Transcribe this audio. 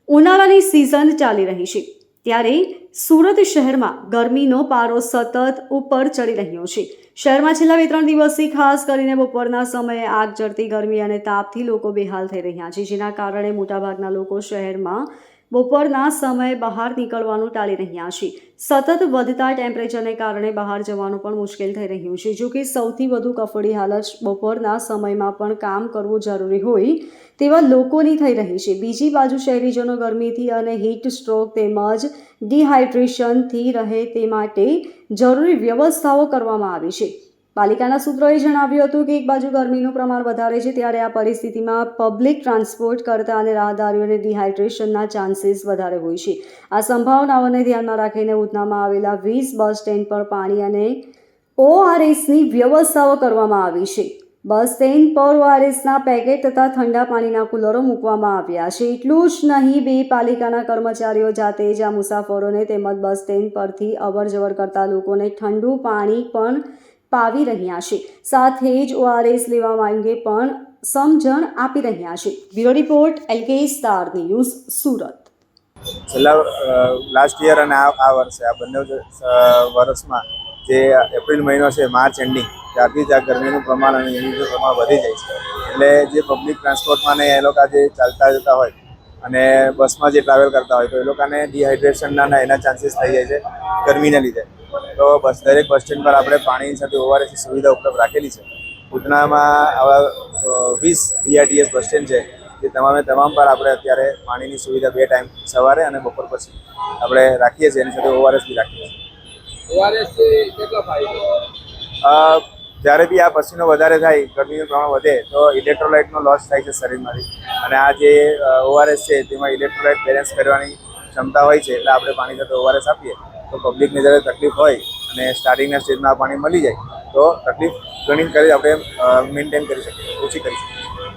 ઉનાળાની સિઝન ચાલી રહી છે ત્યારે સુરત શહેરમાં ગરમીનો પારો સતત ઉપર ચડી રહ્યો છે। શહેરમાં છેલ્લા 2-3 દિવસથી ખાસ કરીને બપોરના સમયે આગ ઝરતી ગરમી અને તાપથી લોકો બેહાલ થઈ રહ્યા છે, જેના કારણે મોટાભાગના લોકો શહેરમાં બપોરના સમયે બહાર નીકળવાનું ટાળી રહ્યા છે। સતત વધતા ટેમ્પરેચરને કારણે બહાર જવાનું પણ મુશ્કેલ થઈ રહ્યું છે। જો કે સૌથી વધુ કફોડી હાલત બપોરના સમયમાં પણ કામ કરવું જરૂરી હોય તેવા લોકોની થઈ રહી છે। બીજી બાજુ શહેરીજનો ગરમીથી અને હીટ સ્ટ્રોક તેમજ ડિહાઇડ્રેશનથી રહે તે માટે જરૂરી વ્યવસ્થાઓ કરવામાં આવી છે। પાલિકાના સૂત્રોએ જણાવ્યું હતું કે એક બાજુ ગરમીનું પ્રમાણ વધારે છે, ત્યારે આ પરિસ્થિતિમાં પબ્લિક ટ્રાન્સપોર્ટ કરતા અને રાહદારીઓને ડિહાઇડ્રેશનના ચાન્સીસ વધારે હોય છે। આ સંભાવનાઓને ધ્યાનમાં રાખીને ઉધનામાં આવેલા 20 બસ સ્ટેન્ડ પર પાણી અને ORSની વ્યવસ્થાઓ કરવામાં આવી છે। બસ સ્ટેન્ડ પર ORSના પેકેટ તથા ઠંડા પાણીના કુલરો મૂકવામાં આવ્યા છે। એટલું જ નહીં, બે પાલિકાના કર્મચારીઓ જાતે જ આ મુસાફરોને તેમજ બસ સ્ટેન્ડ પરથી અવરજવર કરતા લોકોને ઠંડુ પાણી પણ પાવી રહ્યા છે, સાથે જ ORS લેવા અંગે પણ સમજણ આપી રહ્યા છે। Bureau report LK star news Surat. છેલ્લા લાસ્ટ યર અને આ વર્ષે આ બંને વર્ષમાં જે એપ્રિલ મહિનો છે, માર્ચ એન્ડિંગ, ત્યારથી જ આ ગરમીનું પ્રમાણ અને હ્યુમિડિટીનું પ્રમાણ વધી જાય છે। એટલે જે પબ્લિક ટ્રાન્સપોર્ટમાં ને એ લોકો જે ચાલતા જતા હોય અને બસમાં જે ટ્રાવેલ કરતા હોય તો એ લોકોને ડિહાઇડ્રેશનના એના ચાન્સીસ થઈ જાય છે ગરમીને લીધે। તો દરેક બસ સ્ટેન્ડ પર આપણે પાણીની સાથે ORSની સુવિધા ઉપલબ્ધ રાખેલી છે। ઉધનામાં આવા 20 BRTS બસ સ્ટેન્ડ છે, જે તમામ પર આપણે અત્યારે પાણીની સુવિધા 2 ટાઈમ સવારે અને બપોર પછી આપણે રાખીએ છીએ। એની સાથે ORS બી રાખીએ છીએ। ORSથી કેટલો ફાયદો? જ્યારે બી આ પસીનો વધારે થાય, ગરમીનું પ્રમાણ વધે તો ઇલેક્ટ્રોલાઇટનો લોસ થાય છે શરીરમાંથી, અને આ જે ORS છે તેમાં ઇલેક્ટ્રોલાઇટ બેલેન્સ કરવાની ક્ષમતા હોય છે। એટલે આપણે પાણી સાથે ORS આપીએ તો પબ્લિકને જ્યારે તકલીફ હોય અને સ્ટાર્ટિંગના સ્ટેજમાં આ પાણી મળી જાય તો તકલીફ ઘણી કરી આપણે મેન્ટેન કરી શકીએ, ઓછી કરી શકીએ।